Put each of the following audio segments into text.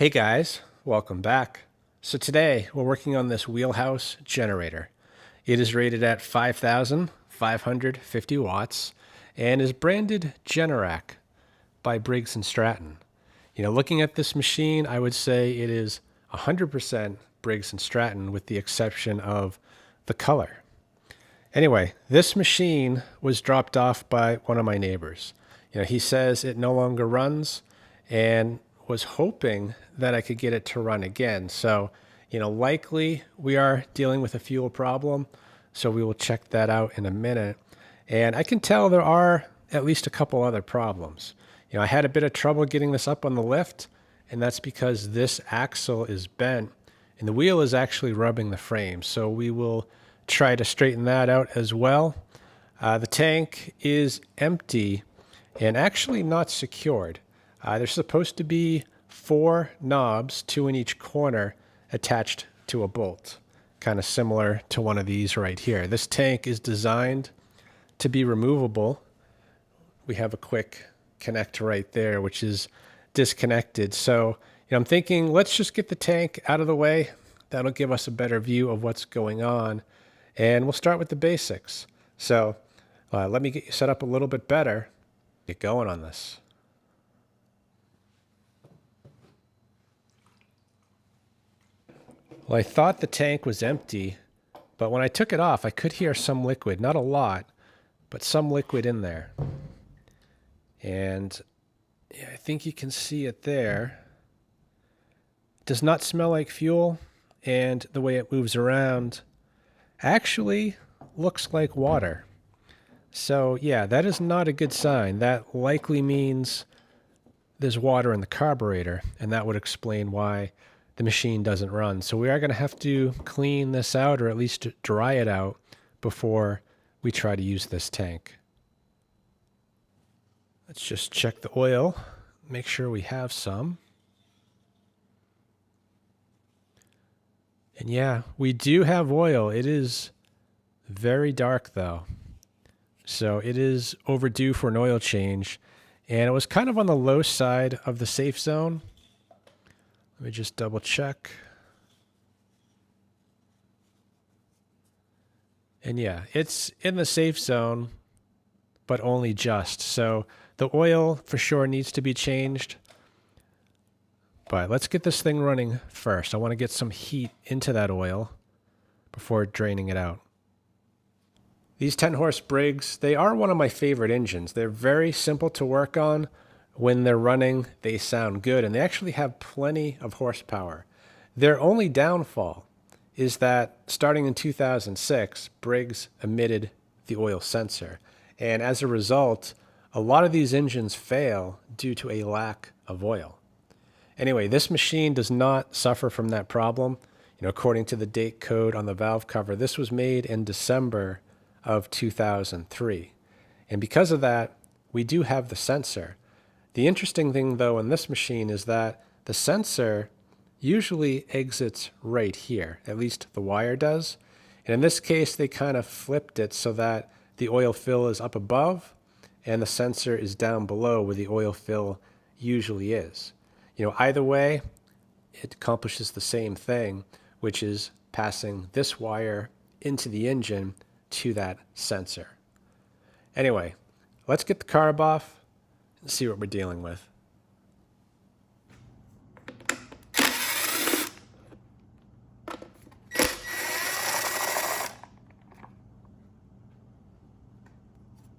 Hey guys, welcome back. So today we're working on this WheelHouse generator. It is rated at 5,550 watts and is branded Generac by Briggs and Stratton. Looking at this machine, I would say it is 100% Briggs and Stratton with the exception of the color. Anyway, this machine was dropped off by one of my neighbors. He says it no longer runs and was hoping that I could get it to run again. So, likely we are dealing with a fuel problem. So we will check that out in a minute. And I can tell there are at least a couple other problems. I had a bit of trouble getting this up on the lift, and that's because this axle is bent and the wheel is actually rubbing the frame. So we will try to straighten that out as well. The tank is empty and actually not secured. There's supposed to be 4 knobs, 2 in each corner, attached to a bolt, kind of similar to one of these right here. This tank is designed to be removable. We have a quick connect right there, which is disconnected. So I'm thinking, let's just get the tank out of the way. That'll give us a better view of what's going on. And we'll start with the basics. So let me get you set up a little bit better. Get going on this. Well, I thought the tank was empty, but when I took it off, I could hear some liquid. Not a lot, but some liquid in there. And yeah, I think you can see it there. It does not smell like fuel, and the way it moves around actually looks like water. So yeah, that is not a good sign. That likely means there's water in the carburetor, and that would explain why the machine doesn't run. So we are going to have to clean this out, or at least dry it out, before we try to use this tank. Let's just check the oil, make sure we have some. And yeah, we do have oil. It is very dark though. So it is overdue for an oil change. And it was kind of on the low side of the safe zone. Let me just double check. And yeah, it's in the safe zone, but only just. So the oil for sure needs to be changed. But let's get this thing running first. I want to get some heat into that oil before draining it out. These 10-horse Briggs, they are one of my favorite engines. They're very simple to work on. When they're running, they sound good, and they actually have plenty of horsepower. Their only downfall is that starting in 2006, Briggs omitted the oil sensor. And as a result, a lot of these engines fail due to a lack of oil. Anyway, this machine does not suffer from that problem. According to the date code on the valve cover, this was made in December of 2003. And because of that, we do have the sensor. The interesting thing, though, in this machine is that the sensor usually exits right here. At least the wire does. And in this case, they kind of flipped it so that the oil fill is up above and the sensor is down below where the oil fill usually is. Either way, it accomplishes the same thing, which is passing this wire into the engine to that sensor. Anyway, let's get the carb off and see what we're dealing with.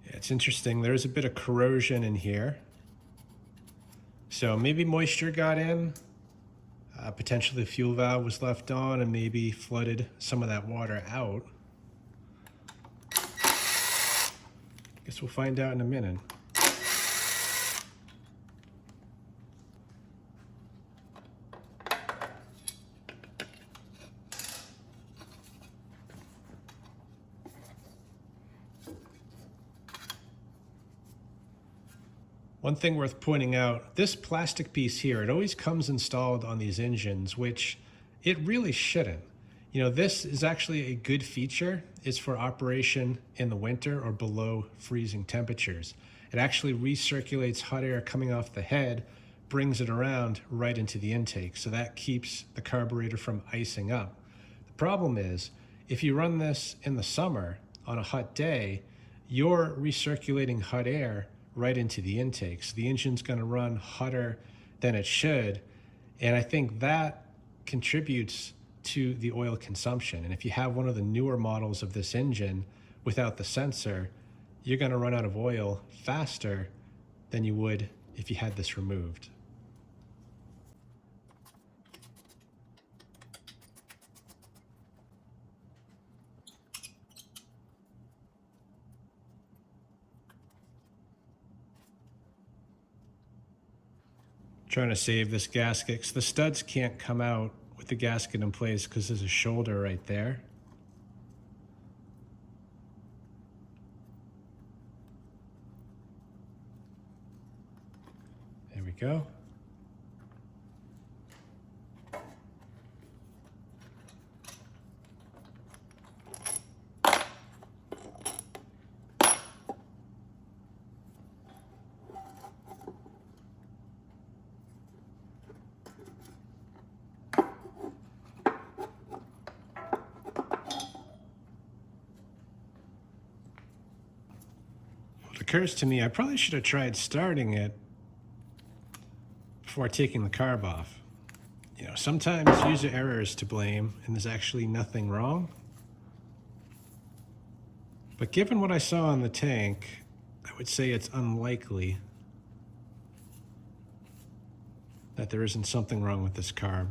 Yeah, it's interesting. There's a bit of corrosion in here. So maybe moisture got in. Potentially the fuel valve was left on and maybe flooded some of that water out. Guess we'll find out in a minute. One thing worth pointing out, this plastic piece here, it always comes installed on these engines, which it really shouldn't. This is actually a good feature. It's for operation in the winter or below freezing temperatures. It actually recirculates hot air coming off the head brings it around right into the intake. So that keeps the carburetor from icing up. The problem is, if you run this in the summer on a hot day, you're recirculating hot air right into the intake. So the engine's going to run hotter than it should. And I think that contributes to the oil consumption. And if you have one of the newer models of this engine without the sensor, you're going to run out of oil faster than you would if you had this removed. Trying to save this gasket because the studs can't come out with the gasket in place because there's a shoulder right there. There we go. It occurs to me I probably should have tried starting it before taking the carb off. You know, sometimes user error is to blame and there's actually nothing wrong. But given what I saw on the tank, I would say it's unlikely that there isn't something wrong with this carb.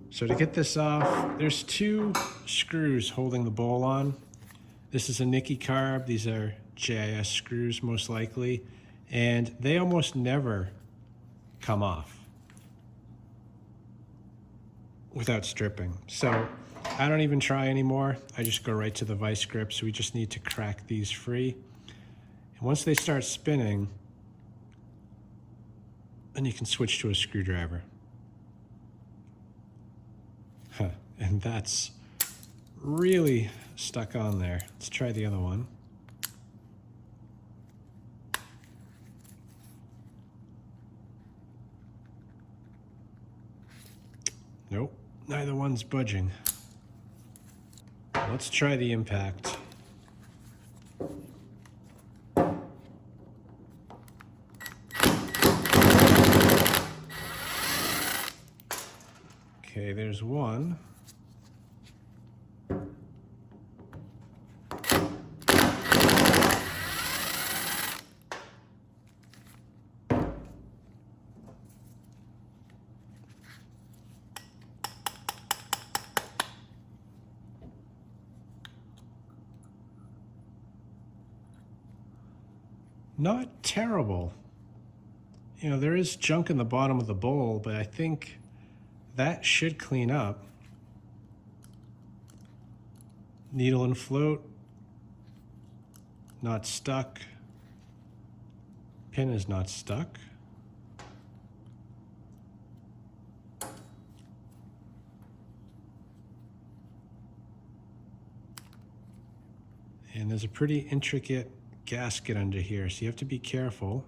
So to get this off, there's two screws holding the bowl on. This is a Nicky carb. These are JIS screws most likely, and they almost never come off without stripping. So I don't even try anymore. I just go right to the vice grips. We just need to crack these free. And once they start spinning, then you can switch to a screwdriver. And that's really stuck on there. Let's try the other one. Nope, neither one's budging. Let's try the impact. Okay, there's one. Not terrible. You know, there is junk in the bottom of the bowl, but I think that should clean up. Needle and float, not stuck. Pin is not stuck. And there's a pretty intricate gasket under here, so you have to be careful.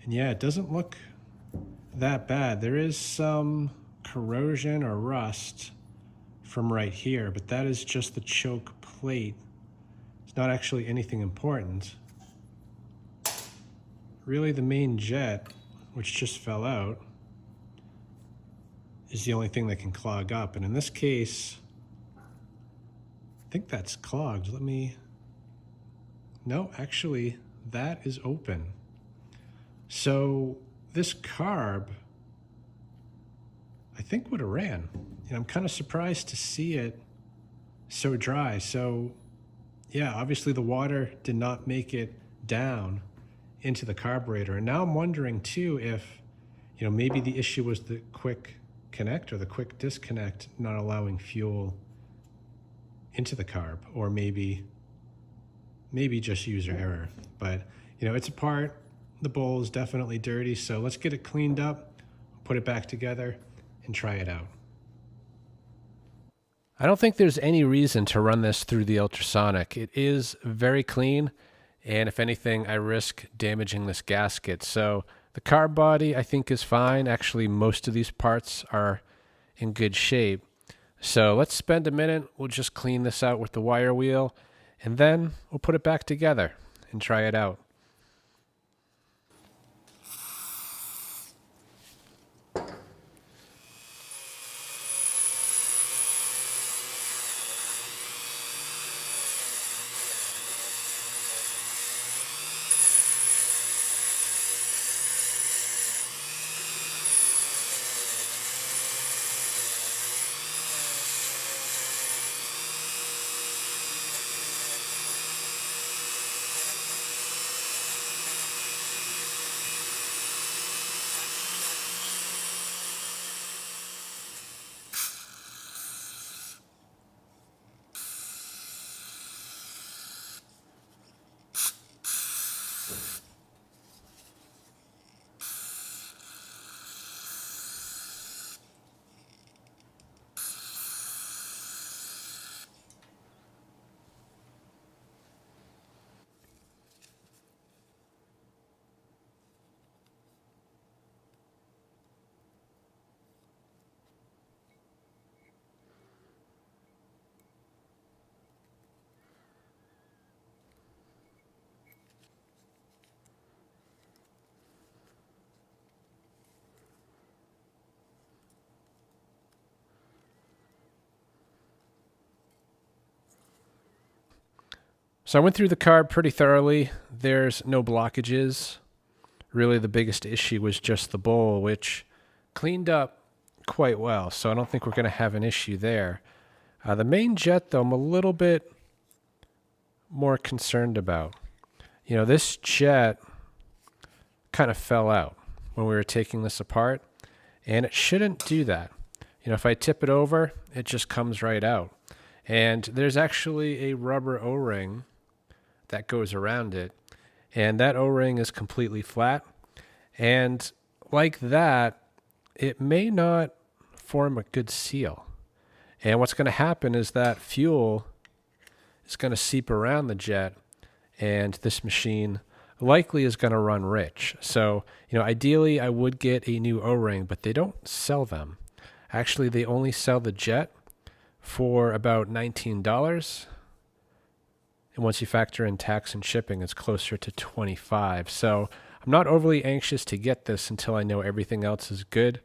And yeah, it doesn't look that bad. There is some corrosion or rust from right here, but that is just the choke plate. It's not actually anything important. Really, the main jet, which just fell out, is the only thing that can clog up. And in this case, I think that's clogged. No, actually, that is open. So this carb, I think would have ran. And I'm kind of surprised to see it so dry. So yeah, obviously the water did not make it down into the carburetor. And now I'm wondering too if, you know, maybe the issue was the quick connect or the quick disconnect not allowing fuel into the carb, or maybe just user error. But you know, it's apart. The bowl is definitely dirty, so let's get it cleaned up, put it back together, and try it out. I don't think there's any reason to run this through the ultrasonic. It is very clean, and if anything, I risk damaging this gasket. So the carb body I think is fine. Actually, most of these parts are in good shape. So let's spend a minute. We'll just clean this out with the wire wheel, and then we'll put it back together and try it out. So I went through the carb pretty thoroughly. There's no blockages. Really, the biggest issue was just the bowl, which cleaned up quite well. So I don't think we're going to have an issue there. The main jet, though, I'm a little bit more concerned about. You know, this jet kind of fell out when we were taking this apart, and it shouldn't do that. You know, if I tip it over, it just comes right out. And there's actually a rubber O-ring that goes around it, and that O-ring is completely flat, and like that, it may not form a good seal. And what's going to happen is that fuel is going to seep around the jet, and this machine likely is going to run rich. So, you know, ideally I would get a new O-ring, but they don't sell them. Actually, they only sell the jet for about $19. And once you factor in tax and shipping, it's closer to $25. So I'm not overly anxious to get this until I know everything else is good.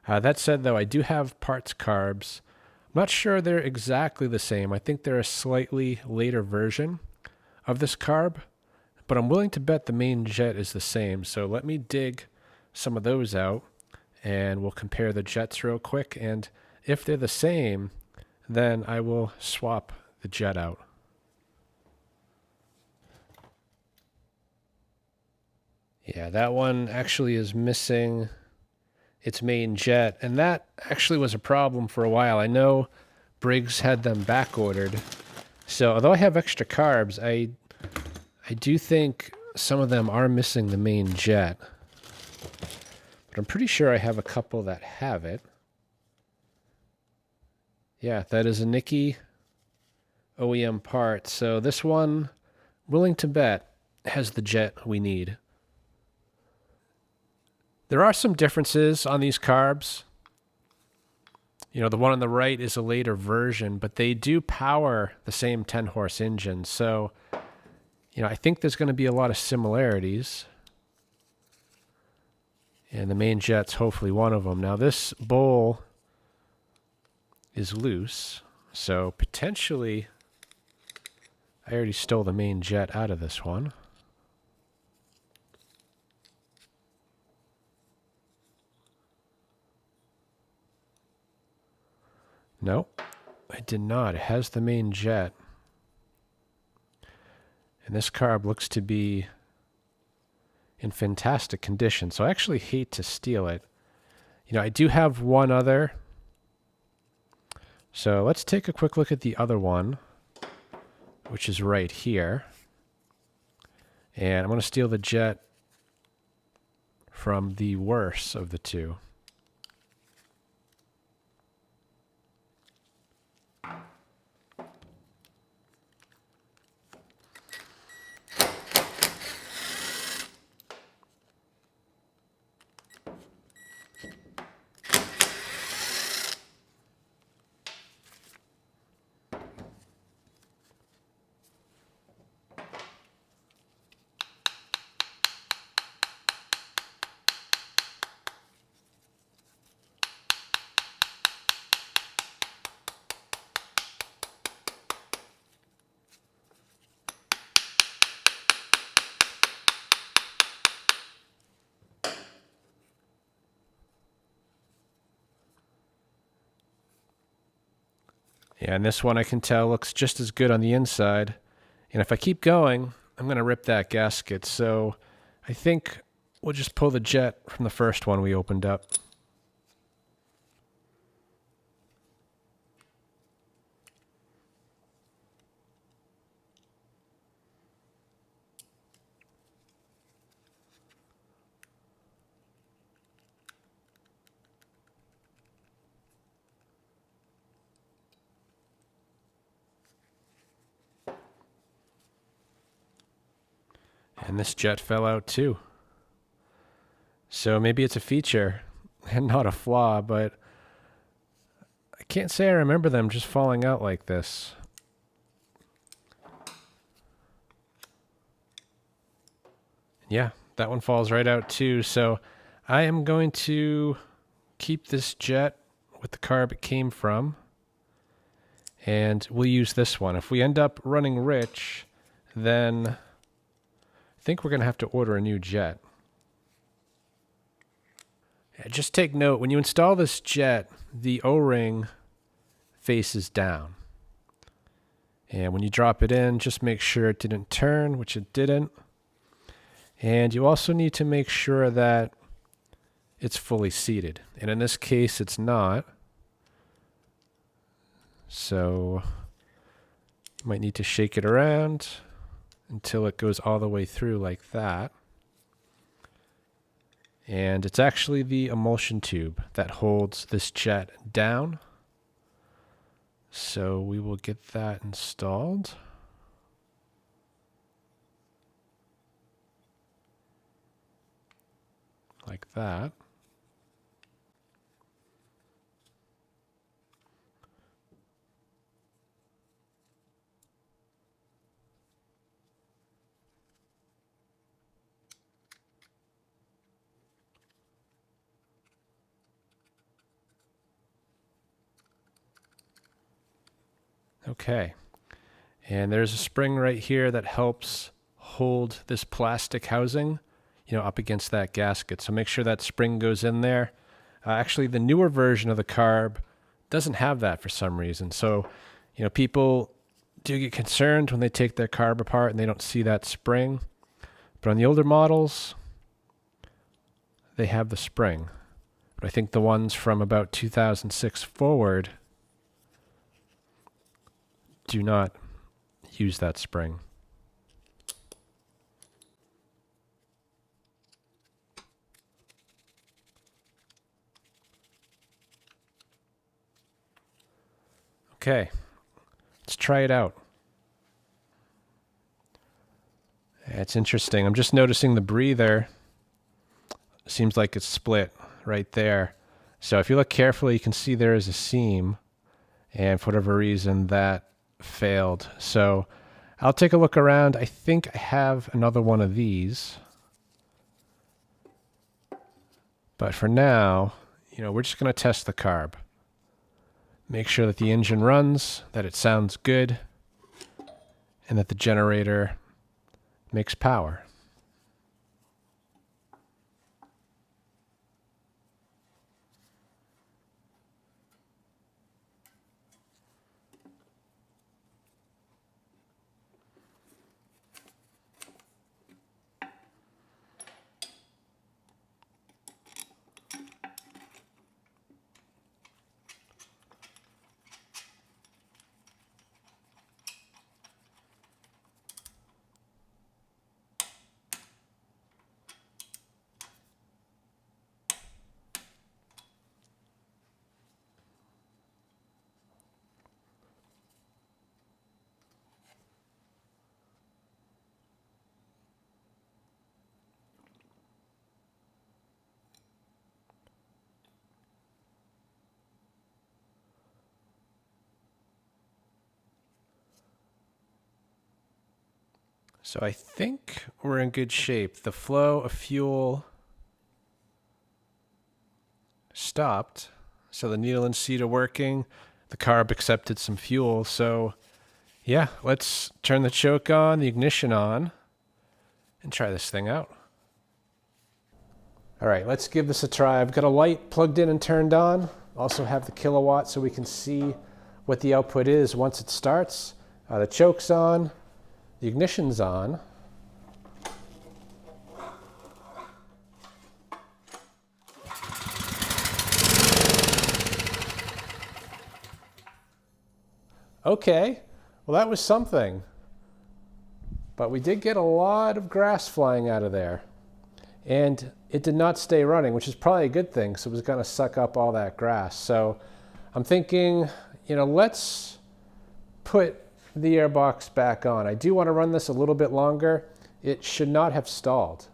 That said, though, I do have parts carbs. I'm not sure they're exactly the same. I think they're a slightly later version of this carb, but I'm willing to bet the main jet is the same. So let me dig some of those out, and we'll compare the jets real quick. And if they're the same, then I will swap the jet out. Yeah, that one actually is missing its main jet, and that actually was a problem for a while. I know Briggs had them back ordered, so although I have extra carbs, I do think some of them are missing the main jet, but I'm pretty sure I have a couple that have it. Yeah, that is a Nikkei OEM part, so this one, willing to bet, has the jet we need. There are some differences on these carbs. You know, the one on the right is a later version, but they do power the same 10-horse engine. So, you know, I think there's going to be a lot of similarities. And the main jet's hopefully one of them. Now, this bowl is loose, so potentially I already stole the main jet out of this one. Nope, I did not. It has the main jet. And this carb looks to be in fantastic condition, so I actually hate to steal it. You know, I do have one other. So let's take a quick look at the other one, which is right here. And I'm going to steal the jet from the worse of the two. Yeah, and this one I can tell looks just as good on the inside. And if I keep going, I'm going to rip that gasket. So I think we'll just pull the jet from the first one we opened up. And this jet fell out too. So maybe it's a feature and not a flaw, but I can't say I remember them just falling out like this. Yeah, that one falls right out too. So I am going to keep this jet with the carb it came from, and we'll use this one. If we end up running rich, then I think we're going to have to order a new jet. Yeah, just take note, when you install this jet, the O-ring faces down. And when you drop it in, just make sure it didn't turn, which it didn't. And you also need to make sure that it's fully seated. And in this case, it's not. So you might need to shake it around until it goes all the way through like that. And it's actually the emulsion tube that holds this jet down. So we will get that installed. Like that. Okay, and there's a spring right here that helps hold this plastic housing, up against that gasket. So make sure that spring goes in there. Actually, the newer version of the carb doesn't have that for some reason. So, people do get concerned when they take their carb apart and they don't see that spring. But on the older models, they have the spring. But I think the ones from about 2006 forward do not use that spring. Okay, let's try it out. It's interesting. I'm just noticing the breather seems like it's split right there. So if you look carefully, you can see there is a seam, and for whatever reason that failed. So I'll take a look around. I think I have another one of these. But for now, we're just going to test the carb. Make sure that the engine runs, that it sounds good, and that the generator makes power. So I think we're in good shape. The flow of fuel stopped. So the needle and seat are working. The carb accepted some fuel. So yeah, let's turn the choke on, the ignition on, and try this thing out. All right, let's give this a try. I've got a light plugged in and turned on. Also have the kilowatt so we can see what the output is once it starts. The choke's on, the ignition's on. Okay, well that was something. But we did get a lot of grass flying out of there. And it did not stay running, which is probably a good thing, so it was going to suck up all that grass. So I'm thinking, let's put the airbox back on. I do want to run this a little bit longer. It should not have stalled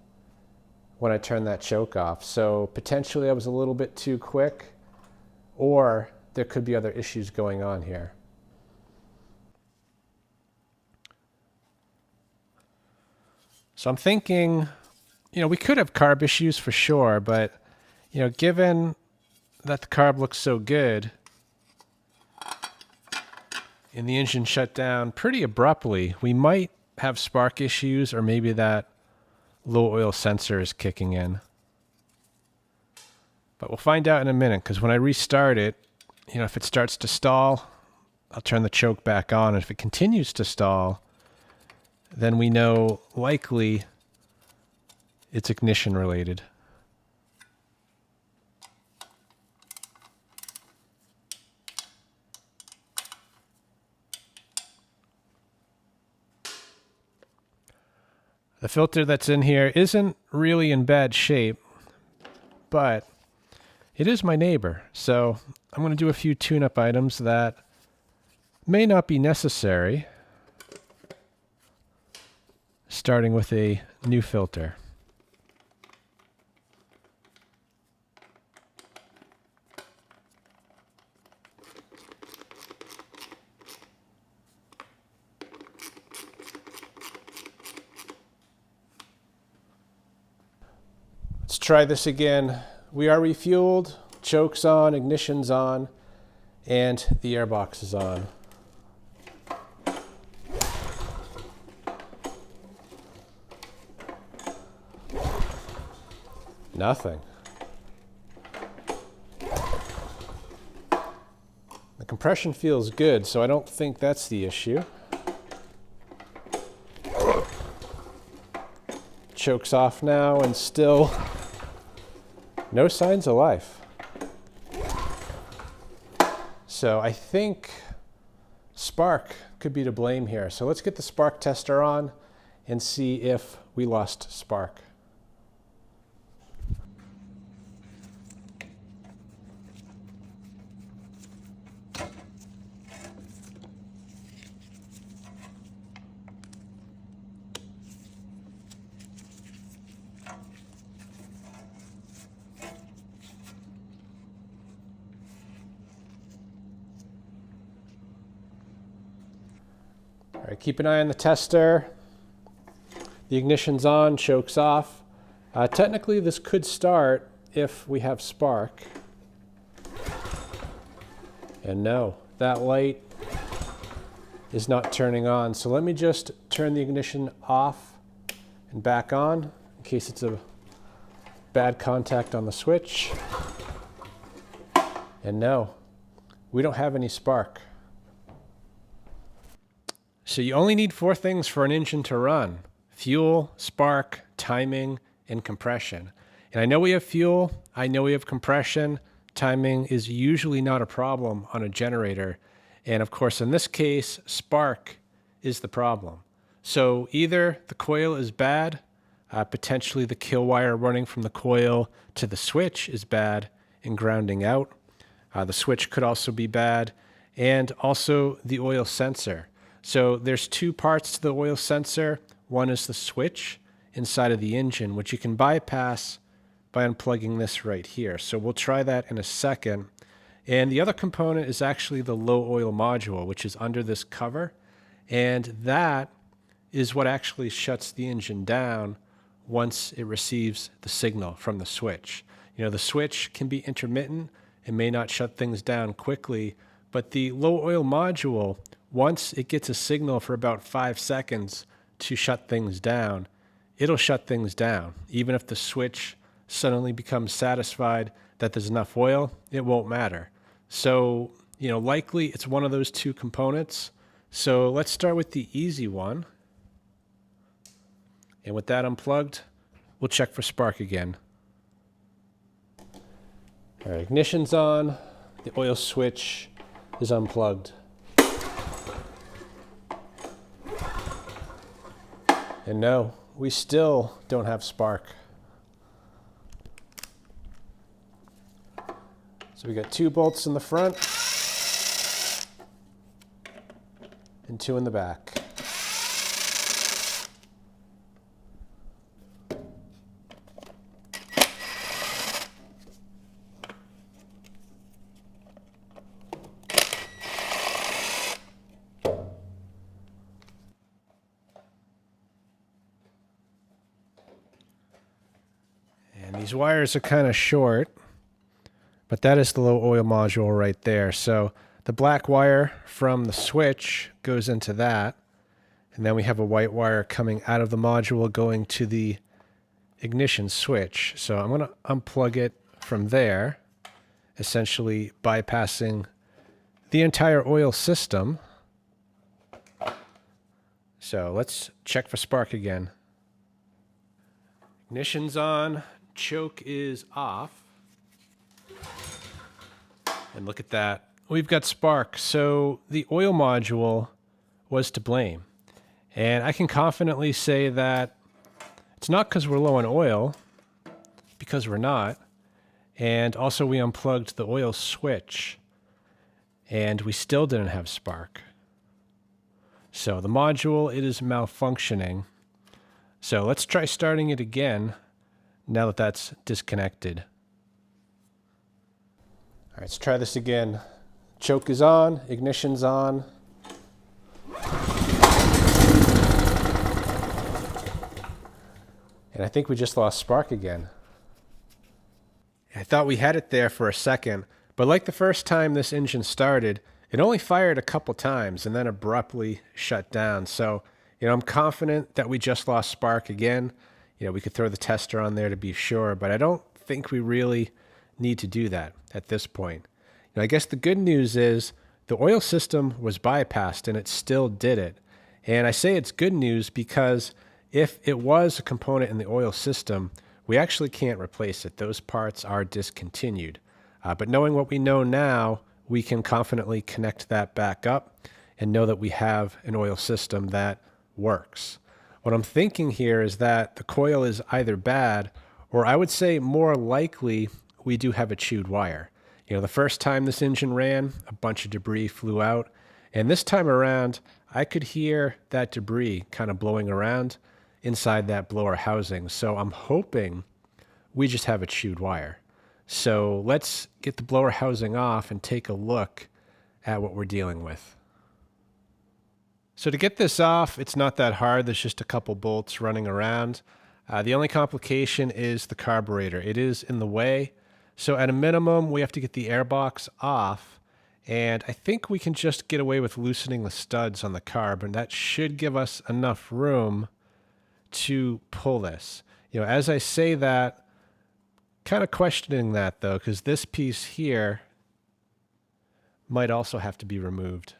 when I turned that choke off. So potentially I was a little bit too quick, or there could be other issues going on here. So I'm thinking, we could have carb issues for sure, but, given that the carb looks so good and the engine shut down pretty abruptly, we might have spark issues, or maybe that low oil sensor is kicking in. But we'll find out in a minute, because when I restart it, if it starts to stall, I'll turn the choke back on. And if it continues to stall, then we know likely it's ignition related. The filter that's in here isn't really in bad shape, but it is my neighbor. So I'm going to do a few tune-up items that may not be necessary, starting with a new filter. Let's try this again. We are refueled, choke's on, ignition's on, and the airbox is on. Nothing. The compression feels good, so I don't think that's the issue. Choke's off now, and still no signs of life. So I think spark could be to blame here. So let's get the spark tester on and see if we lost spark. All right, keep an eye on the tester. The ignition's on, choke's off. Technically, this could start if we have spark. And no, that light is not turning on. So let me just turn the ignition off and back on in case it's a bad contact on the switch. And no, we don't have any spark. So you only need 4 things for an engine to run: fuel, spark, timing, and compression. And I know we have fuel, I know we have compression. Timing is usually not a problem on a generator. And of course, in this case, spark is the problem. So either the coil is bad, potentially the kill wire running from the coil to the switch is bad and grounding out. The switch could also be bad, and also the oil sensor. So there's 2 parts to the oil sensor. One is the switch inside of the engine, which you can bypass by unplugging this right here. So we'll try that in a second. And the other component is actually the low oil module, which is under this cover. And that is what actually shuts the engine down once it receives the signal from the switch. The switch can be intermittent and may not shut things down quickly, but the low oil module, once it gets a signal for about 5 seconds to shut things down, it'll shut things down. Even if the switch suddenly becomes satisfied that there's enough oil, it won't matter. So likely it's one of those two components. So let's start with the easy one. And with that unplugged, we'll check for spark again. All right, ignition's on. The oil switch is unplugged. And no, we still don't have spark. So we got 2 bolts in the front and 2 in the back. And these wires are kind of short, but that is the low oil module right there. So the black wire from the switch goes into that, and then we have a white wire coming out of the module going to the ignition switch. So I'm going to unplug it from there, essentially bypassing the entire oil system. So let's check for spark again. Ignition's on, choke is off. And look at that. We've got spark. So the oil module was to blame. And I can confidently say that it's not because we're low on oil, because we're not. And also we unplugged the oil switch and we still didn't have spark. So the module, it is malfunctioning. So let's try starting it again now that that's disconnected. All right, let's try this again. Choke is on, ignition's on. And I think we just lost spark again. I thought we had it there for a second, but like the first time this engine started, it only fired a couple times and then abruptly shut down. So, I'm confident that we just lost spark again. We could throw the tester on there to be sure, but I don't think we really need to do that at this point. I guess the good news is the oil system was bypassed and it still did it. And I say it's good news because if it was a component in the oil system, we actually can't replace it. Those parts are discontinued. But knowing what we know now, we can confidently connect that back up and know that we have an oil system that works. What I'm thinking here is that the coil is either bad, or I would say more likely we do have a chewed wire. The first time this engine ran, a bunch of debris flew out. And this time around, I could hear that debris kind of blowing around inside that blower housing. So I'm hoping we just have a chewed wire. So let's get the blower housing off and take a look at what we're dealing with. So to get this off, it's not that hard. There's just a couple bolts running around. The only complication is the carburetor. It is in the way. So at a minimum, we have to get the airbox off. And I think we can just get away with loosening the studs on the carb, and that should give us enough room to pull this. As I say that, kind of questioning that though, because this piece here might also have to be removed.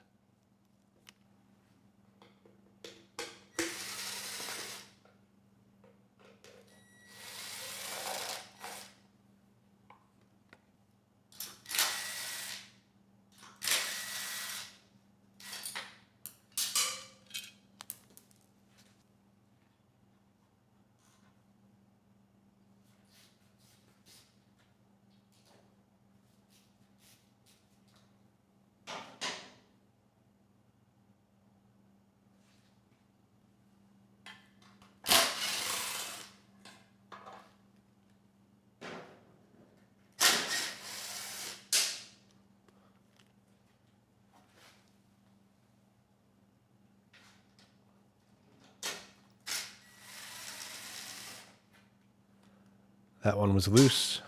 That one was loose.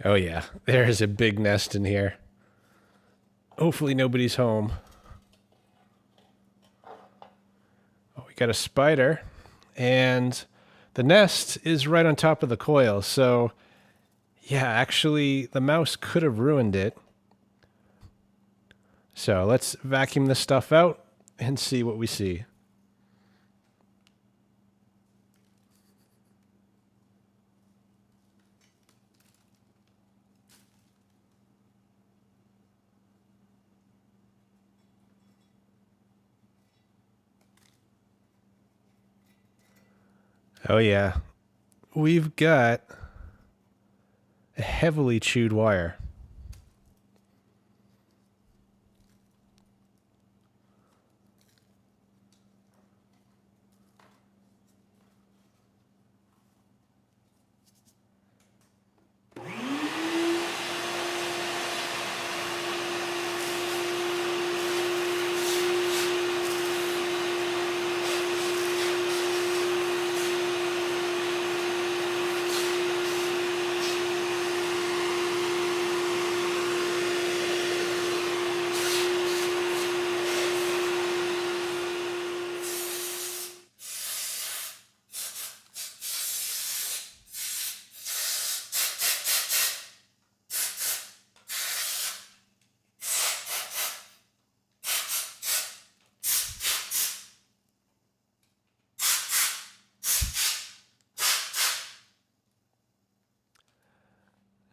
Oh yeah, there's a big nest in here. Hopefully nobody's home. got a spider, and the nest is right on top of the coil. So yeah, actually the mouse could have ruined it. So let's vacuum this stuff out and see what we see. Oh yeah, we've got a heavily chewed wire.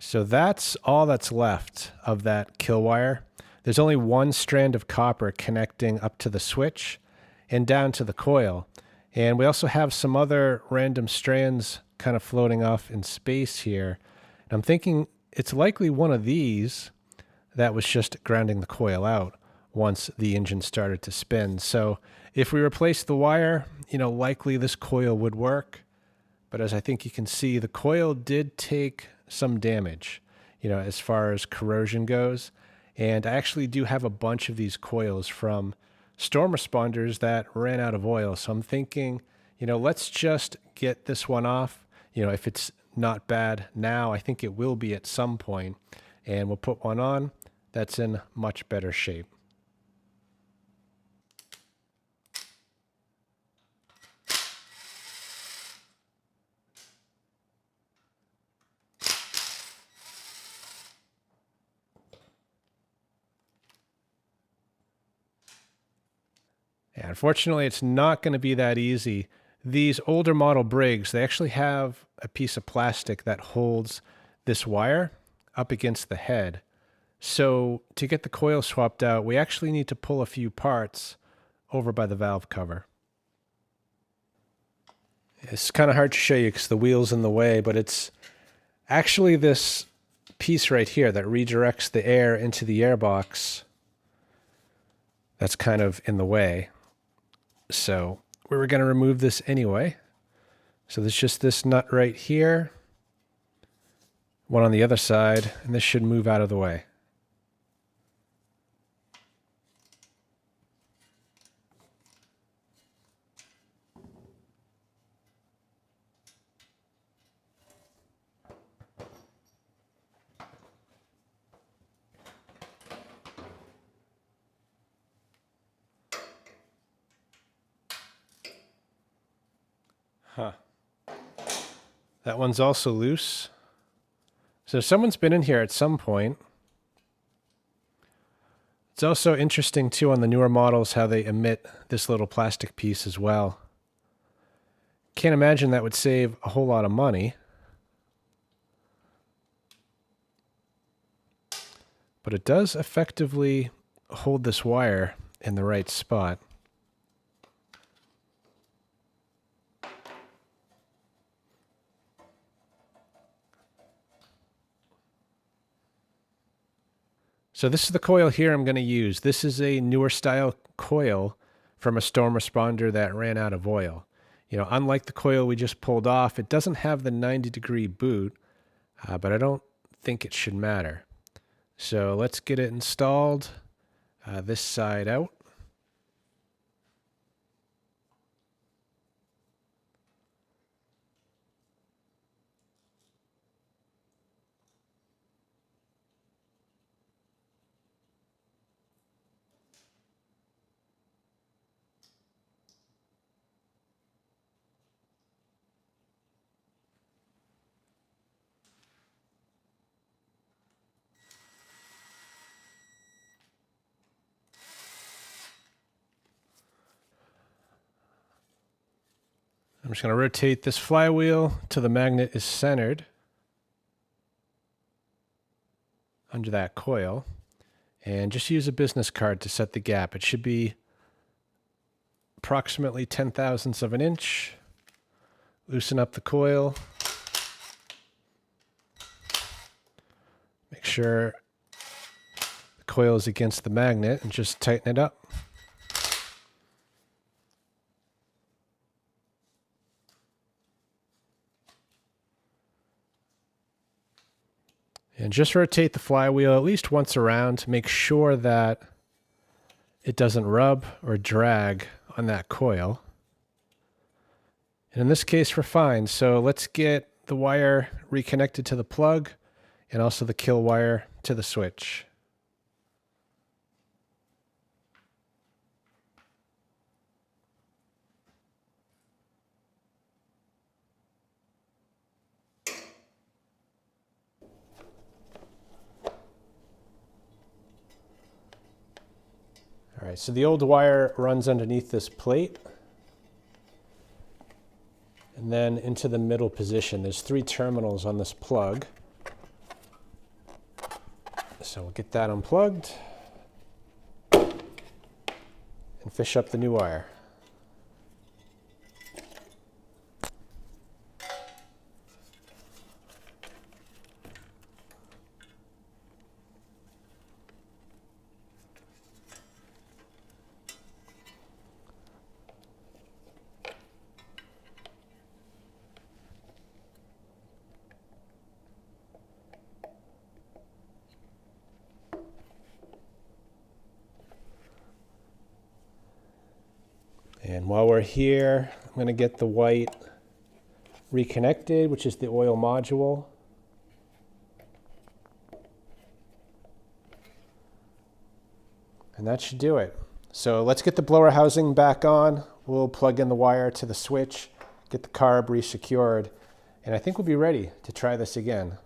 So that's all that's left of that kill wire. There's only one strand of copper connecting up to the switch and down to the coil. And we also have some other random strands kind of floating off in space here. And I'm thinking it's likely one of these that was just grounding the coil out once the engine started to spin. So if we replace the wire, likely this coil would work. But as I think you can see, the coil did take some damage, as far as corrosion goes. And I actually do have a bunch of these coils from storm responders that ran out of oil. So I'm thinking, let's just get this one off. If it's not bad now, I think it will be at some point. And we'll put one on that's in much better shape. Yeah, unfortunately, it's not going to be that easy. These older model Briggs, they actually have a piece of plastic that holds this wire up against the head. So to get the coil swapped out, we actually need to pull a few parts over by the valve cover. It's kind of hard to show you because the wheel's in the way, but it's actually this piece right here that redirects the air into the airbox that's kind of in the way. So we were going to remove this anyway. So there's just this nut right here, one on the other side, and this should move out of the way. Huh. That one's also loose. So someone's been in here at some point. It's also interesting too on the newer models how they emit this little plastic piece as well. Can't imagine that would save a whole lot of money. But it does effectively hold this wire in the right spot. So this is the coil here I'm going to use. This is a newer style coil from a storm responder that ran out of oil. Unlike the coil we just pulled off, it doesn't have the 90-degree boot, but I don't think it should matter. So let's get it installed this side out. I'm just going to rotate this flywheel till the magnet is centered under that coil, and just use a business card to set the gap. It should be approximately 0.010 of an inch. Loosen up the coil. Make sure the coil is against the magnet and just tighten it up. And just rotate the flywheel at least once around to make sure that it doesn't rub or drag on that coil. And in this case, we're fine. So let's get the wire reconnected to the plug and also the kill wire to the switch. All right, so the old wire runs underneath this plate and then into the middle position. There's 3 terminals on this plug. So we'll get that unplugged and fish up the new wire. And while we're here, I'm going to get the white reconnected, which is the oil module. And that should do it. So let's get the blower housing back on. We'll plug in the wire to the switch, get the carb re-secured, and I think we'll be ready to try this again.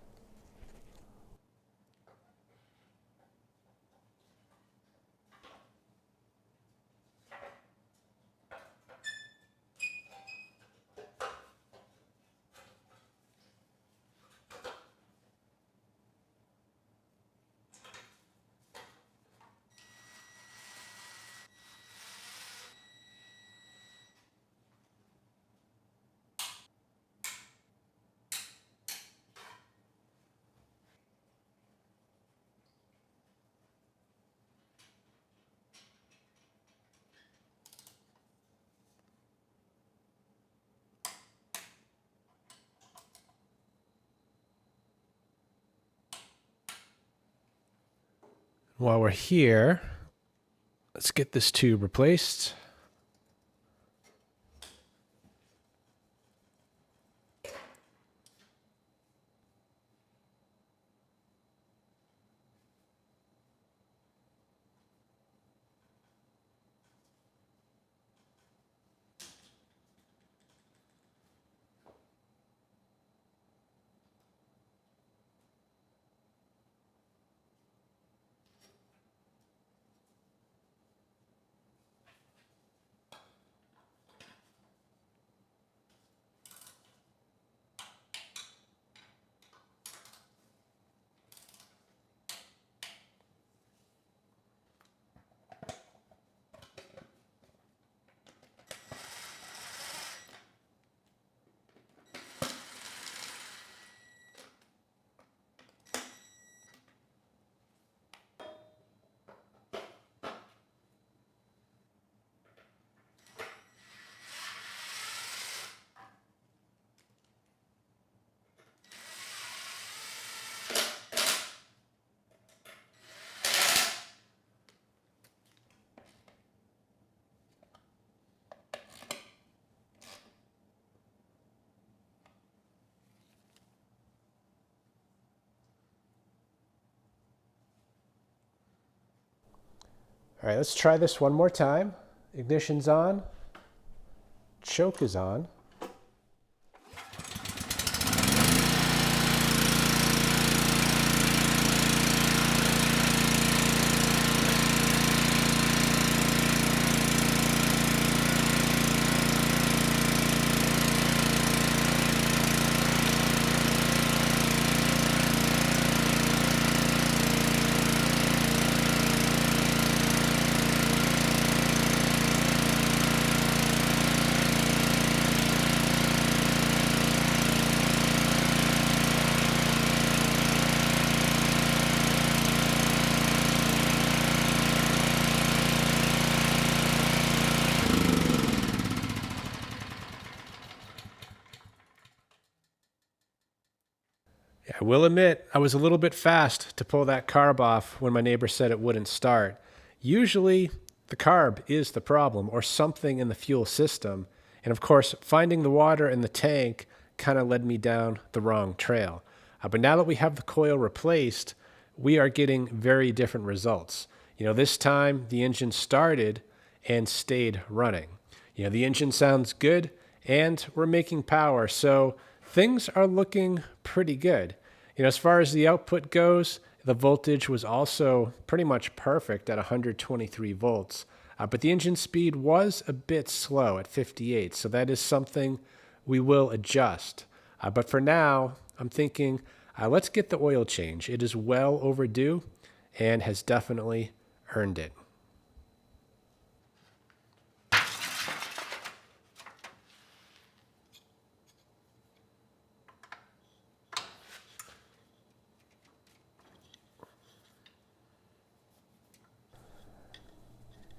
While we're here, let's get this tube replaced. All right, let's try this one more time. Ignition's on. Choke is on. I will admit I was a little bit fast to pull that carb off when my neighbor said it wouldn't start. Usually the carb is the problem or something in the fuel system. And of course, finding the water in the tank kind of led me down the wrong trail. But now that we have the coil replaced, we are getting very different results. This time the engine started and stayed running. The engine sounds good and we're making power. So things are looking pretty good. As far as the output goes, the voltage was also pretty much perfect at 123 volts. But the engine speed was a bit slow at 58. So that is something we will adjust. But for now, I'm thinking, let's get the oil change. It is well overdue and has definitely earned it.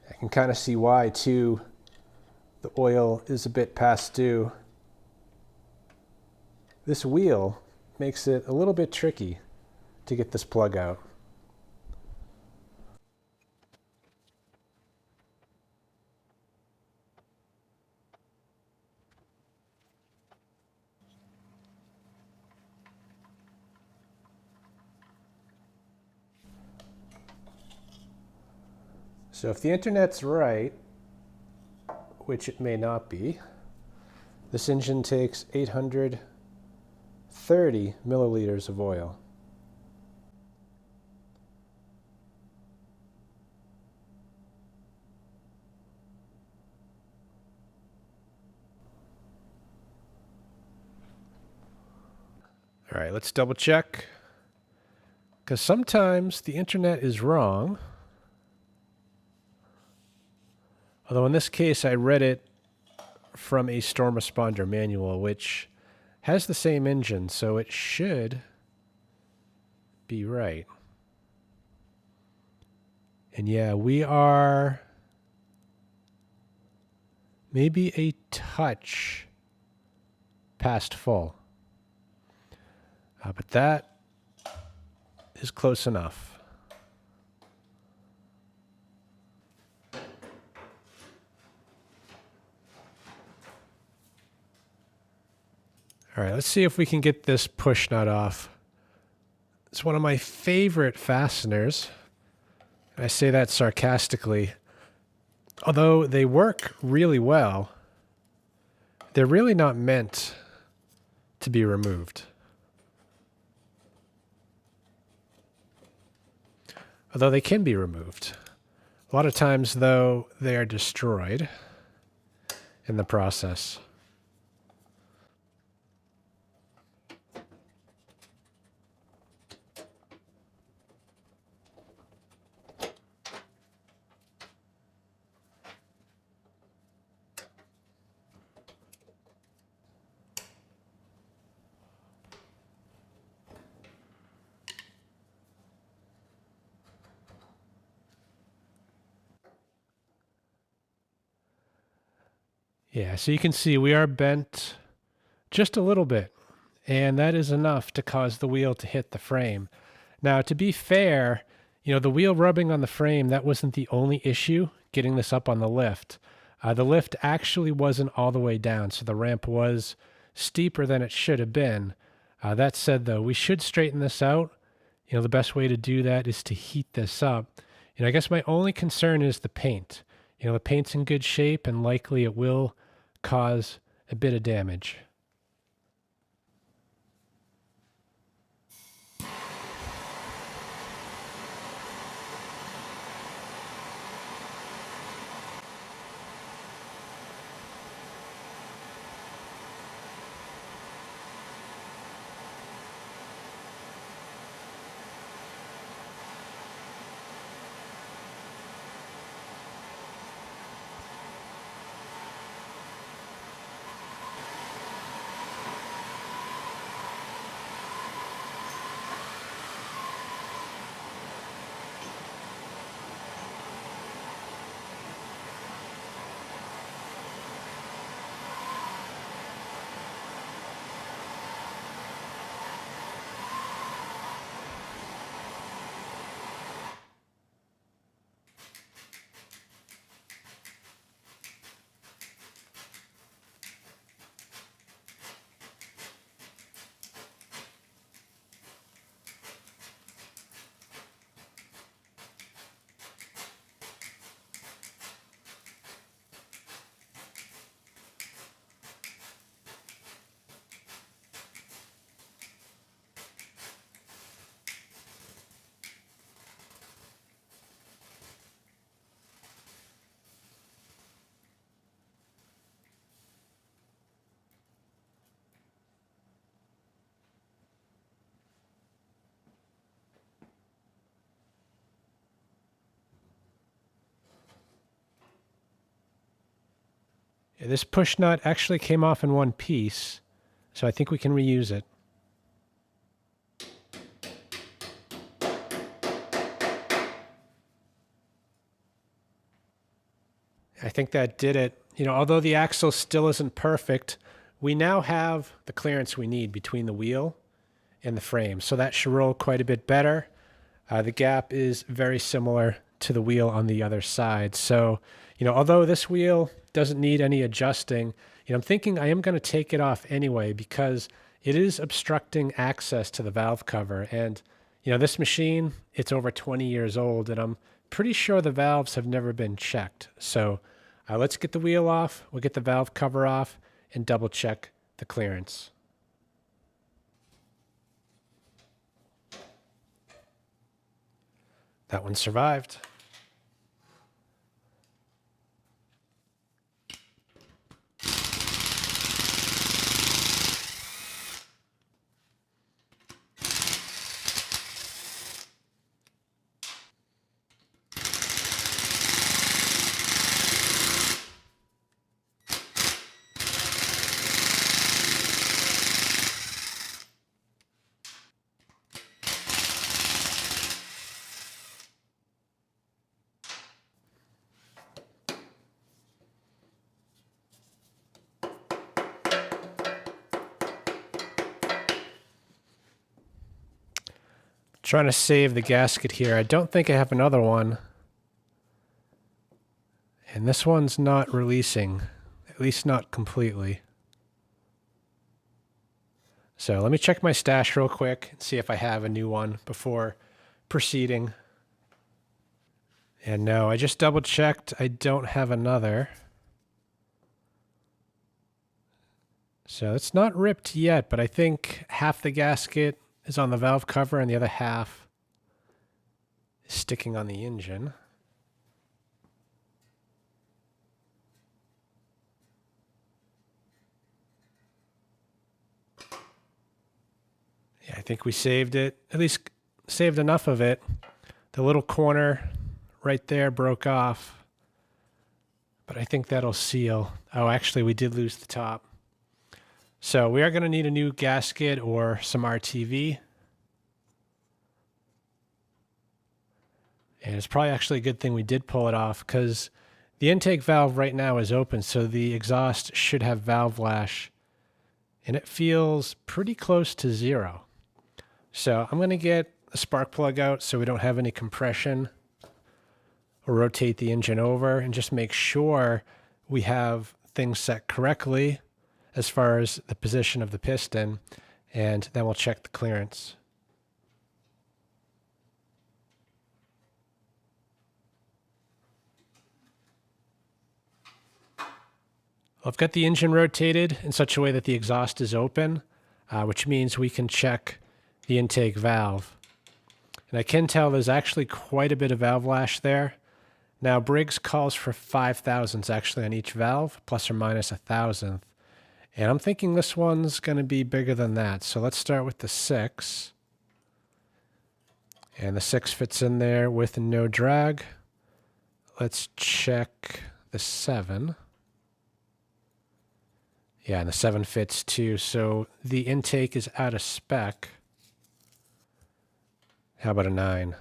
I can kind of see why, too. The oil is a bit past due. This wheel makes it a little bit tricky to get this plug out. So if the internet's right, which it may not be, this engine takes 830 milliliters of oil. All right, let's double check, because sometimes the internet is wrong. Although in this case, I read it from a storm responder manual, which has the same engine, so it should be right. And yeah, we are maybe a touch past full. But that is close enough. All right, let's see if we can get this push nut off. It's one of my favorite fasteners. I say that sarcastically. Although they work really well, they're really not meant to be removed. Although they can be removed. A lot of times, though, they are destroyed in the process. Yeah, so you can see we are bent just a little bit, and that is enough to cause the wheel to hit the frame. Now, to be fair, the wheel rubbing on the frame, that wasn't the only issue getting this up on the lift. The lift actually wasn't all the way down, so the ramp was steeper than it should have been. That said, though, we should straighten this out. The best way to do that is to heat this up. I guess my only concern is the paint. The paint's in good shape, and likely it will cause a bit of damage. Yeah, this push nut actually came off in one piece, so I think we can reuse it. I think that did it. You know, although the axle still isn't perfect, we now have the clearance we need between the wheel and the frame. So that should roll quite a bit better. The gap is very similar to the wheel on the other side. So, you know, although this wheel doesn't need any adjusting, you know, I'm thinking I am going to take it off anyway because it is obstructing access to the valve cover. And, you know, this machine, it's over 20 years old, and I'm pretty sure the valves have never been checked. So let's get the wheel off, we'll get the valve cover off, and double check the clearance. That one survived. Trying to save the gasket here. I don't think I have another one. And this one's not releasing, at least not completely. So let me check my stash real quick and see if I have a new one before proceeding. And no, I just double checked. I don't have another. So it's not ripped yet, but I think half the gasket is on the valve cover and the other half is sticking on the engine. Yeah, I think we saved it, at least saved enough of it. The little corner right there broke off, but I think that'll seal. Oh, actually, we did lose the top. So we are going to need a new gasket or some RTV. And it's probably actually a good thing we did pull it off because the intake valve right now is open, so the exhaust should have valve lash, and it feels pretty close to zero. So I'm going to get a spark plug out so we don't have any compression, or rotate the engine over and just make sure we have things set correctly as far as the position of the piston, and then we'll check the clearance. I've got the engine rotated in such a way that the exhaust is open, which means we can check the intake valve. And I can tell there's actually quite a bit of valve lash there. Now, Briggs calls for 0.005 actually on each valve, plus or minus 1,000th. And I'm thinking this one's going to be bigger than that. So let's start with the 6. And the 6 fits in there with no drag. Let's check the 7. Yeah, and the 7 fits too. So the intake is out of spec. How about a 9?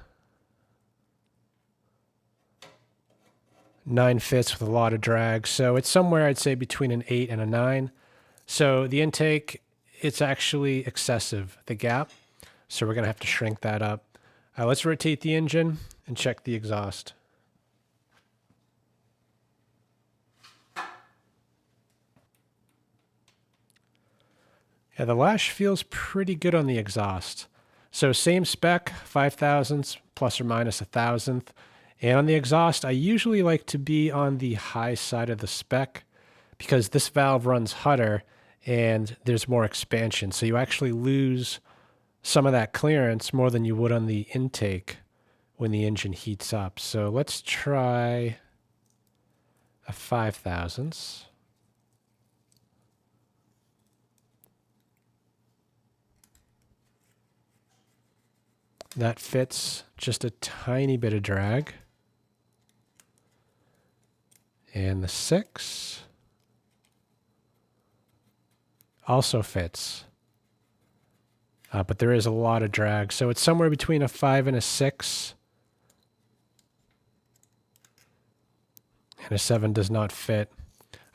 9 fits with a lot of drag. So it's somewhere, I'd say, between an 8 and a 9. So the intake, it's actually excessive, the gap. So we're going to have to shrink that up. Let's rotate the engine and check the exhaust. Yeah, the lash feels pretty good on the exhaust. So same spec, 0.005 plus or minus 1,000th. And on the exhaust, I usually like to be on the high side of the spec because this valve runs hotter and there's more expansion. So you actually lose some of that clearance more than you would on the intake when the engine heats up. So let's try a 0.005. That fits, just a tiny bit of drag. And the 6. also fits. But there is a lot of drag. So it's somewhere between a 5 and a 6. And a 7 does not fit.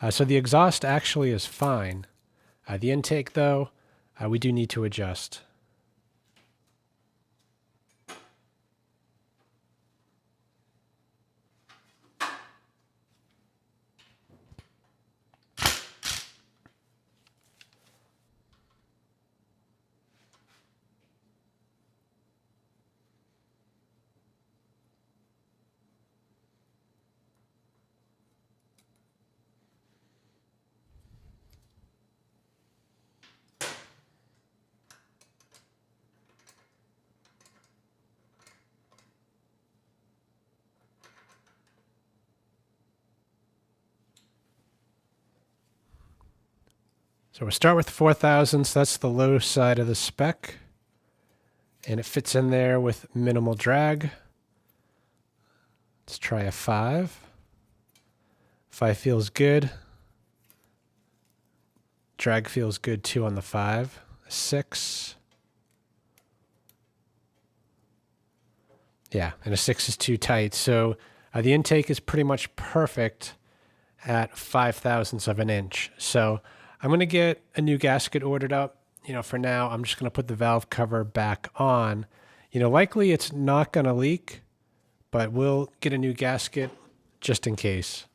So the exhaust actually is fine. The intake, though, we do need to adjust. So we'll start with 4,000, so that's the low side of the spec. And it fits in there with minimal drag. Let's try a 5. 5 feels good. Drag feels good too on the 5. A 6. Yeah, and a 6 is too tight. So the intake is pretty much perfect at 5/1000ths of an inch. So I'm going to get a new gasket ordered up. For now, I'm just going to put the valve cover back on. Likely it's not going to leak, but we'll get a new gasket just in case.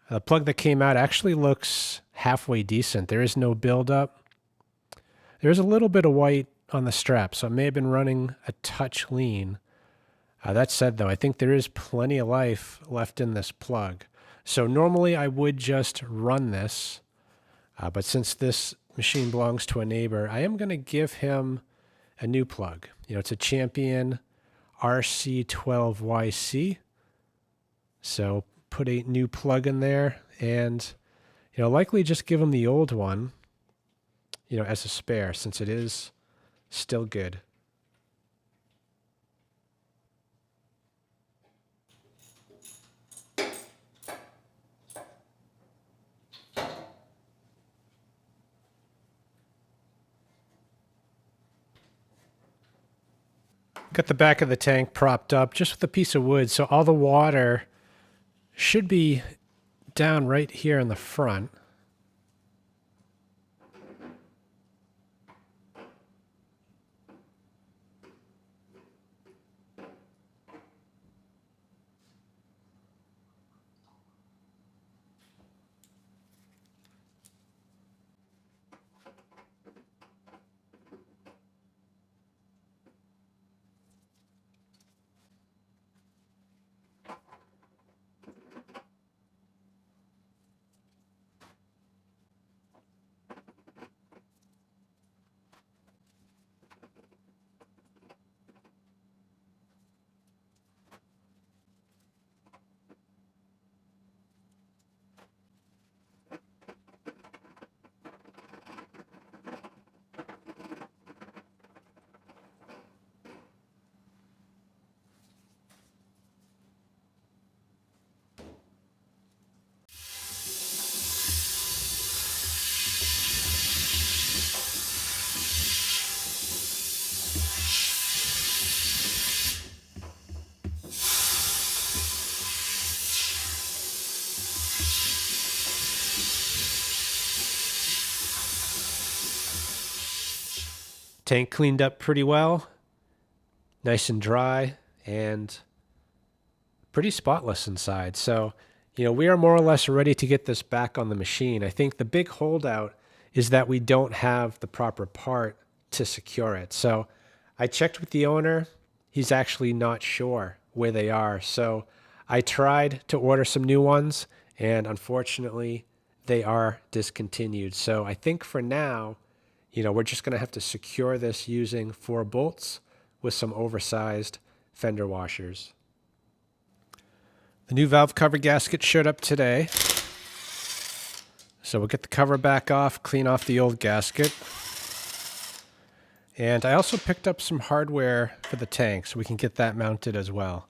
The plug that came out actually looks halfway decent. There is no buildup. There's a little bit of white on the strap, so it may have been running a touch lean. That said, though, I think there is plenty of life left in this plug. So normally I would just run this, but since this machine belongs to a neighbor, I am going to give him a new plug. It's a Champion RC12YC. So put a new plug in there and, likely just give him the old one, as a spare since it is still good. Got the back of the tank propped up just with a piece of wood, so all the water should be down right here in the front. Tank cleaned up pretty well, nice and dry, and pretty spotless inside. So, we are more or less ready to get this back on the machine. I think the big holdout is that we don't have the proper part to secure it. So I checked with the owner. He's actually not sure where they are. So I tried to order some new ones, and unfortunately, they are discontinued. So I think for now, we're just going to have to secure this using 4 bolts with some oversized fender washers. The new valve cover gasket showed up today. So we'll get the cover back off, clean off the old gasket. And I also picked up some hardware for the tank so we can get that mounted as well.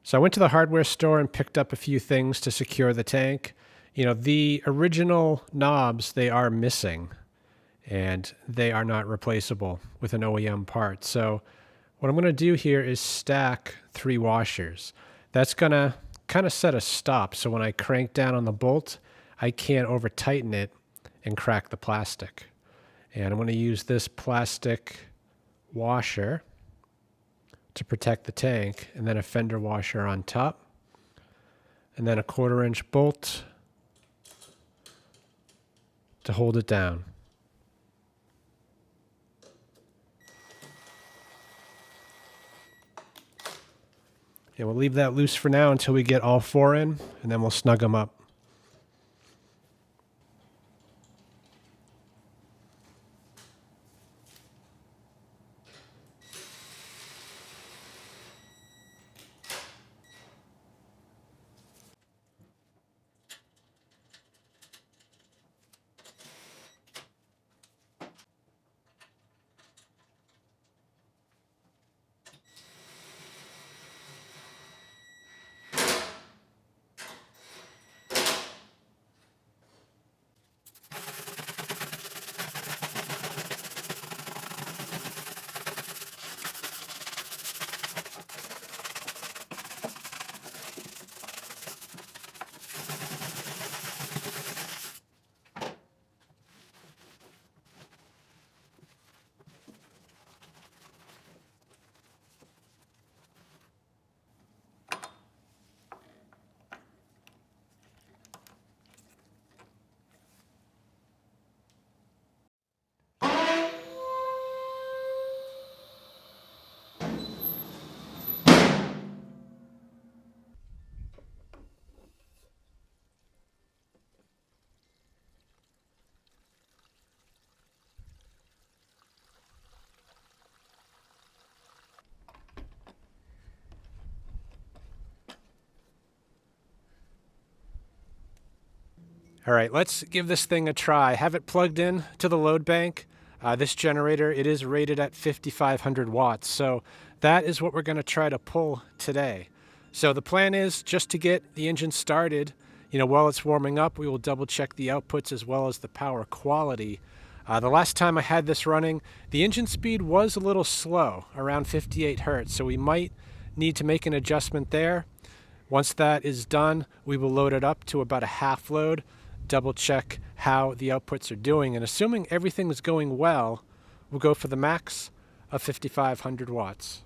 So I went to the hardware store and picked up a few things to secure the tank. The original knobs, they are missing, and they are not replaceable with an OEM part. So what I'm going to do here is stack 3 washers. That's going to kind of set a stop, so when I crank down on the bolt, I can't over tighten it and crack the plastic. And I'm going to use this plastic washer to protect the tank, and then a fender washer on top, and then a 1/4-inch bolt to hold it down. And we'll leave that loose for now until we get all 4 in, and then we'll snug them up. All right, let's give this thing a try. Have it plugged in to the load bank. This generator, it is rated at 5,500 watts. So that is what we're going to try to pull today. So the plan is just to get the engine started. While it's warming up, we will double check the outputs as well as the power quality. The last time I had this running, the engine speed was a little slow, around 58 hertz. So we might need to make an adjustment there. Once that is done, we will load it up to about a half load, double check how the outputs are doing, and assuming everything is going well, we'll go for the max of 5,500 watts.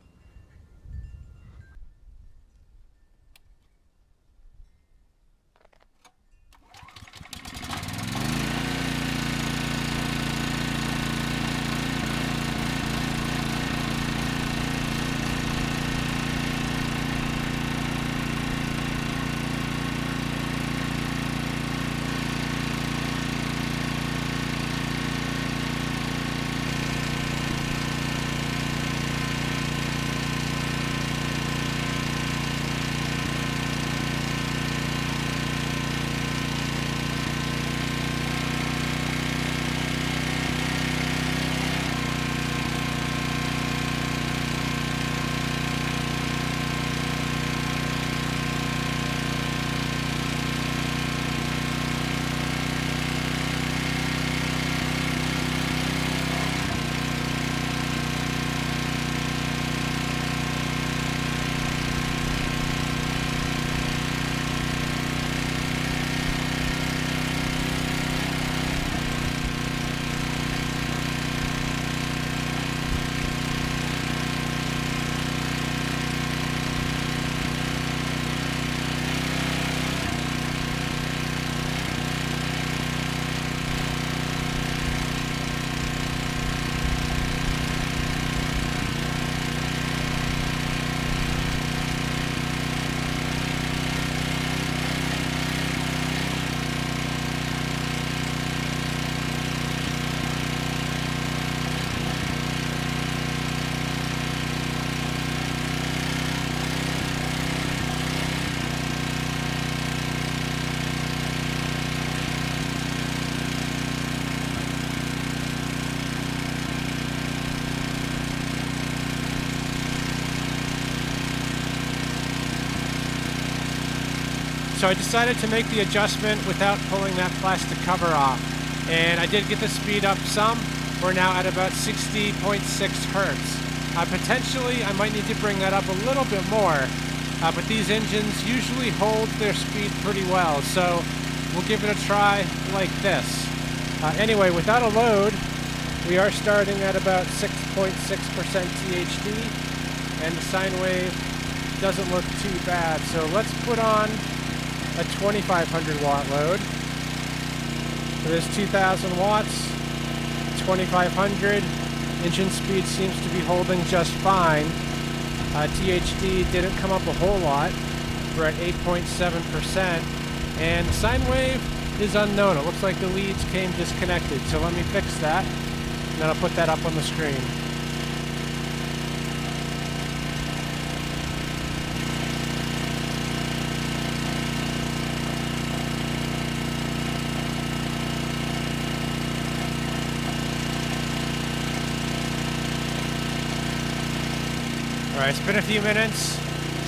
So I decided to make the adjustment without pulling that plastic cover off. And I did get the speed up some. We're now at about 60.6 hertz. Potentially, I might need to bring that up a little bit more. But these engines usually hold their speed pretty well. So we'll give it a try like this. Anyway, without a load, we are starting at about 6.6% THD. And the sine wave doesn't look too bad. So let's put on a 2,500 watt load. So this 2,000 watts, 2,500. Engine speed seems to be holding just fine. THD didn't come up a whole lot. We're at 8.7%. And sine wave is unknown. It looks like the leads came disconnected. So let me fix that. And then I'll put that up on the screen. Alright, it's been a few minutes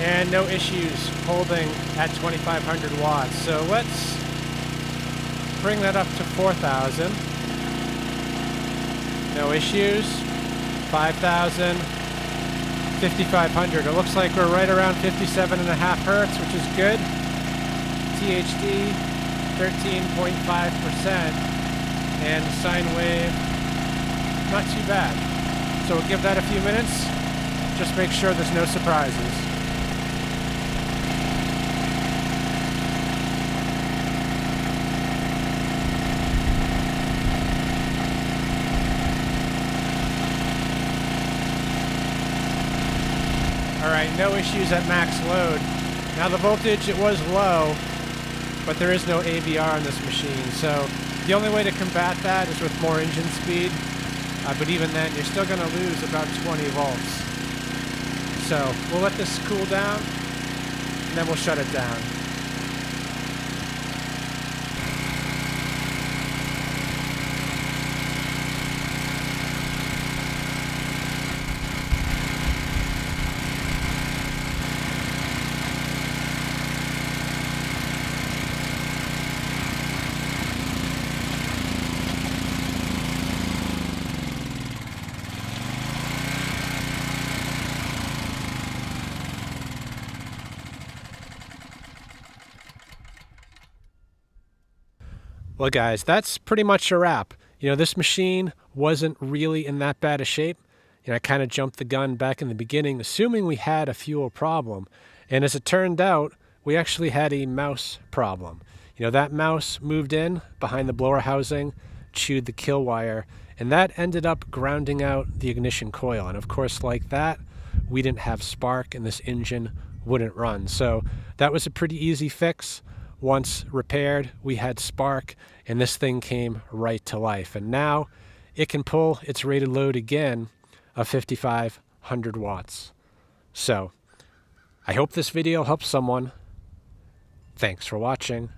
and no issues holding at 2,500 watts. So let's bring that up to 4,000. No issues. 5,000. 5,500. It looks like we're right around 57.5 hertz, which is good. THD 13.5%. And sine wave, not too bad. So we'll give that a few minutes. Just make sure there's no surprises. Alright, no issues at max load. Now the voltage, it was low, but there is no AVR on this machine. So the only way to combat that is with more engine speed. But even then, you're still going to lose about 20 volts. So we'll let this cool down, and then we'll shut it down. Well, guys, that's pretty much a wrap. This machine wasn't really in that bad a shape. I kind of jumped the gun back in the beginning, assuming we had a fuel problem. And as it turned out, we actually had a mouse problem. That mouse moved in behind the blower housing, chewed the kill wire, and that ended up grounding out the ignition coil. And of course, like that, we didn't have spark and this engine wouldn't run. So that was a pretty easy fix. Once repaired, we had spark and this thing came right to life. And now it can pull its rated load again of 5,500 watts. So I hope this video helps someone. Thanks for watching.